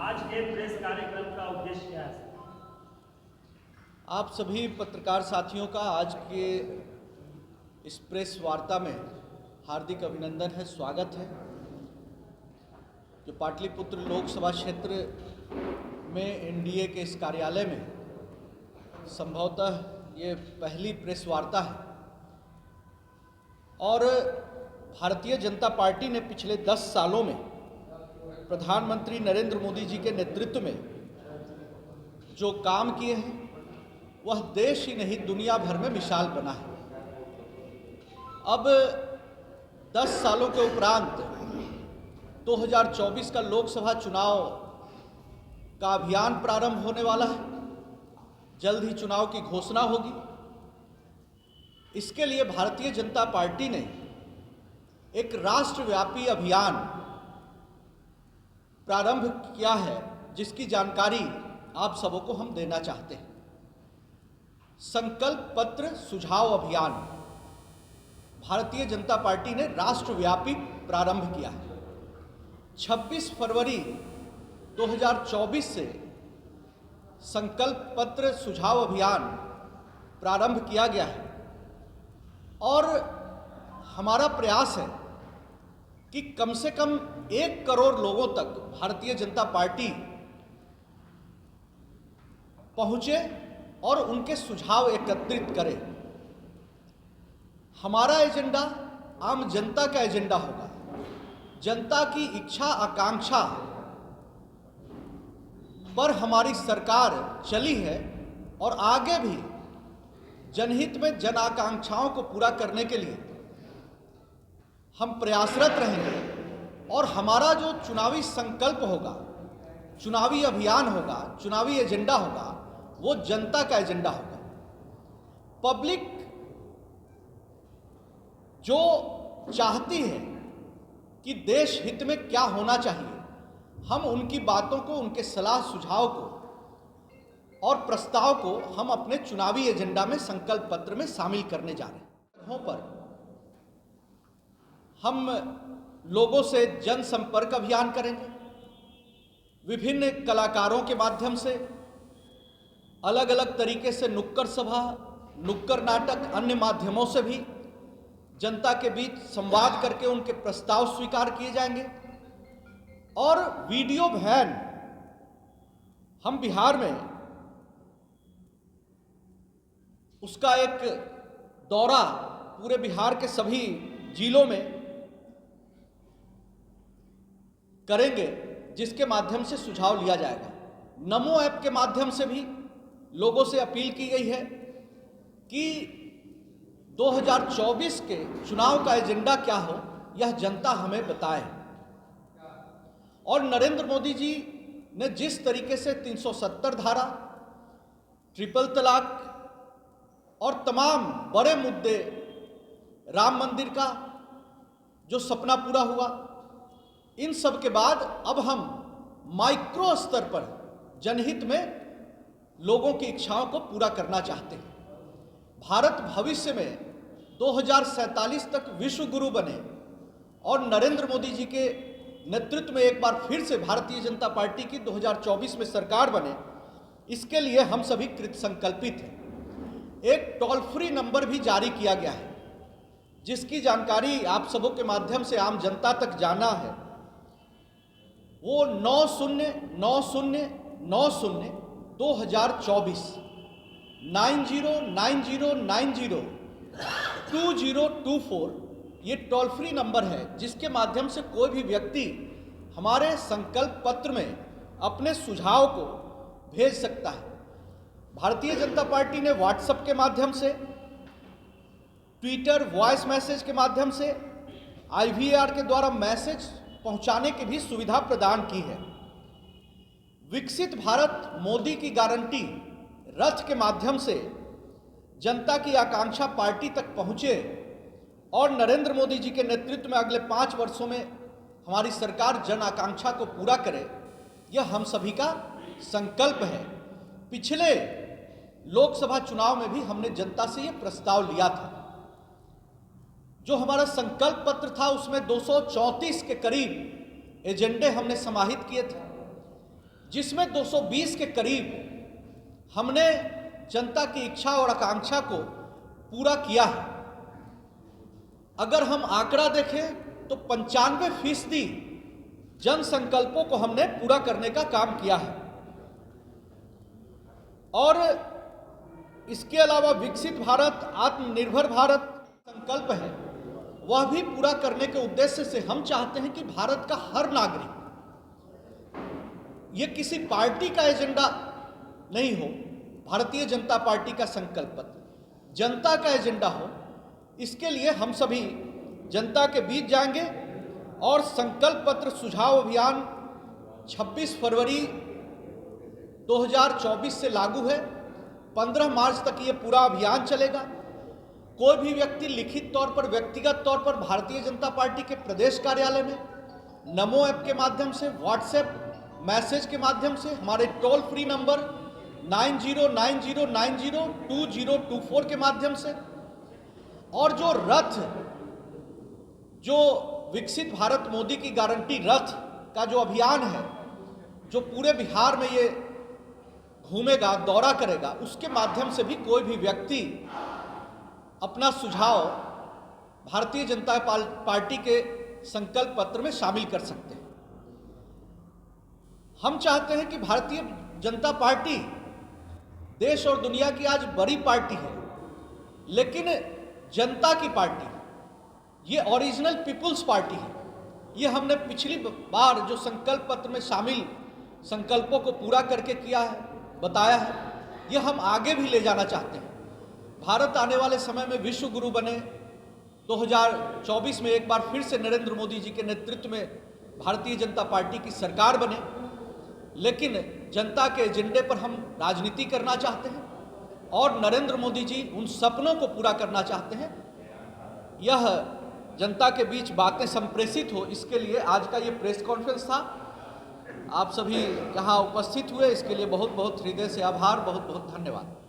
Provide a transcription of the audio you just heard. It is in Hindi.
आज के प्रेस कार्यक्रम का उद्देश्य क्या है? आप सभी पत्रकार साथियों का आज के इस प्रेस वार्ता में हार्दिक अभिनंदन है, स्वागत है। जो पाटलिपुत्र लोकसभा क्षेत्र में एनडीए के इस कार्यालय में संभवतः ये पहली प्रेस वार्ता है और भारतीय जनता पार्टी ने पिछले 10 सालों में प्रधानमंत्री नरेंद्र मोदी जी के नेतृत्व में जो काम किए हैं वह देश ही नहीं दुनिया भर में मिसाल बना है। अब 10 सालों के उपरांत 2024 का लोकसभा चुनाव का अभियान प्रारंभ होने वाला है। जल्द ही चुनाव की घोषणा होगी। इसके लिए भारतीय जनता पार्टी ने एक राष्ट्रव्यापी अभियान प्रारंभ किया है, जिसकी जानकारी आप सबों को हम देना चाहते हैं। संकल्प पत्र सुझाव अभियान भारतीय जनता पार्टी ने राष्ट्रव्यापी प्रारंभ किया है। 26 फरवरी 2024 से संकल्प पत्र सुझाव अभियान प्रारंभ किया गया है और हमारा प्रयास है कि कम से कम 1 करोड़ लोगों तक भारतीय जनता पार्टी पहुंचे और उनके सुझाव एकत्रित करे। हमारा एजेंडा आम जनता का एजेंडा होगा। जनता की इच्छा आकांक्षा पर हमारी सरकार चली है और आगे भी जनहित में जन आकांक्षाओं को पूरा करने के लिए हम प्रयासरत रहेंगे और हमारा जो चुनावी संकल्प होगा, चुनावी अभियान होगा, चुनावी एजेंडा होगा, वो जनता का एजेंडा होगा। पब्लिक जो चाहती है कि देश हित में क्या होना चाहिए, हम उनकी बातों को, उनके सलाह सुझाव को और प्रस्ताव को हम अपने चुनावी एजेंडा में संकल्प पत्र में शामिल करने जा रहे हैं। पर हम लोगों से जनसंपर्क अभियान करेंगे। विभिन्न कलाकारों के माध्यम से अलग अलग तरीके से नुक्कड़ सभा, नुक्कड़ नाटक, अन्य माध्यमों से भी जनता के बीच संवाद करके उनके प्रस्ताव स्वीकार किए जाएंगे। और वीडियो वैन हम बिहार में उसका एक दौरा पूरे बिहार के सभी जिलों में करेंगे, जिसके माध्यम से सुझाव लिया जाएगा। नमो ऐप के माध्यम से भी लोगों से अपील की गई है कि 2024 के चुनाव का एजेंडा क्या हो, यह जनता हमें बताए। और नरेंद्र मोदी जी ने जिस तरीके से 370 धारा, ट्रिपल तलाक और तमाम बड़े मुद्दे, राम मंदिर का जो सपना पूरा हुआ, इन सब के बाद अब हम माइक्रो स्तर पर जनहित में लोगों की इच्छाओं को पूरा करना चाहते हैं। भारत भविष्य में 2047 तक विश्व गुरु बने और नरेंद्र मोदी जी के नेतृत्व में एक बार फिर से भारतीय जनता पार्टी की 2024 में सरकार बने, इसके लिए हम सभी कृत संकल्पित हैं। एक टोल फ्री नंबर भी जारी किया गया है, जिसकी जानकारी आप सबों के माध्यम से आम जनता तक जाना है। वो 9090902024 9090902024 ये टोल फ्री नंबर है, जिसके माध्यम से कोई भी व्यक्ति हमारे संकल्प पत्र में अपने सुझाव को भेज सकता है। भारतीय जनता पार्टी ने व्हाट्सएप के माध्यम से, ट्विटर वॉइस मैसेज के माध्यम से, IVR के द्वारा मैसेज पहुंचाने की भी सुविधा प्रदान की है। विकसित भारत मोदी की गारंटी रथ के माध्यम से जनता की आकांक्षा पार्टी तक पहुंचे और नरेंद्र मोदी जी के नेतृत्व में अगले 5 वर्षों में हमारी सरकार जन आकांक्षा को पूरा करे, यह हम सभी का संकल्प है। पिछले लोकसभा चुनाव में भी हमने जनता से यह प्रस्ताव लिया था। जो हमारा संकल्प पत्र था उसमें 234 के करीब एजेंडे हमने समाहित किए थे। जिसमें 220 के करीब हमने जनता की इच्छा और आकांक्षा को पूरा किया है। अगर हम आंकड़ा देखें तो 95% जन संकल्पों को हमने पूरा करने का काम किया है। और इसके अलावा विकसित भारत, आत्मनिर्भर भारत संकल्प है, वह भी पूरा करने के उद्देश्य से हम चाहते हैं कि भारत का हर नागरिक, ये किसी पार्टी का एजेंडा नहीं हो, भारतीय जनता पार्टी का संकल्प पत्र जनता का एजेंडा हो। इसके लिए हम सभी जनता के बीच जाएंगे और संकल्प पत्र सुझाव अभियान 26 फरवरी 2024 से लागू है। 15 मार्च तक ये पूरा अभियान चलेगा। कोई भी व्यक्ति लिखित तौर पर, व्यक्तिगत तौर पर भारतीय जनता पार्टी के प्रदेश कार्यालय में, नमो ऐप के माध्यम से, व्हाट्सएप मैसेज के माध्यम से, हमारे टोल फ्री नंबर 9090902024 के माध्यम से, और जो रथ, जो विकसित भारत मोदी की गारंटी रथ का जो अभियान है, जो पूरे बिहार में ये घूमेगा, दौरा करेगा, उसके माध्यम से भी कोई भी व्यक्ति अपना सुझाव भारतीय जनता पार्टी के संकल्प पत्र में शामिल कर सकते हैं। हम चाहते हैं कि भारतीय जनता पार्टी देश और दुनिया की आज बड़ी पार्टी है, लेकिन जनता की पार्टी, ये ओरिजिनल पीपुल्स पार्टी है। ये हमने पिछली बार जो संकल्प पत्र में शामिल संकल्पों को पूरा करके किया है, बताया है, ये हम आगे भी ले जाना चाहते हैं। भारत आने वाले समय में विश्व गुरु बने, 2024 में एक बार फिर से नरेंद्र मोदी जी के नेतृत्व में भारतीय जनता पार्टी की सरकार बने, लेकिन जनता के एजेंडे पर हम राजनीति करना चाहते हैं और नरेंद्र मोदी जी उन सपनों को पूरा करना चाहते हैं। यह जनता के बीच बातें संप्रेषित हो, इसके लिए आज का ये प्रेस कॉन्फ्रेंस था। आप सभी यहाँ उपस्थित हुए, इसके लिए बहुत बहुत हृदय से आभार, बहुत बहुत धन्यवाद।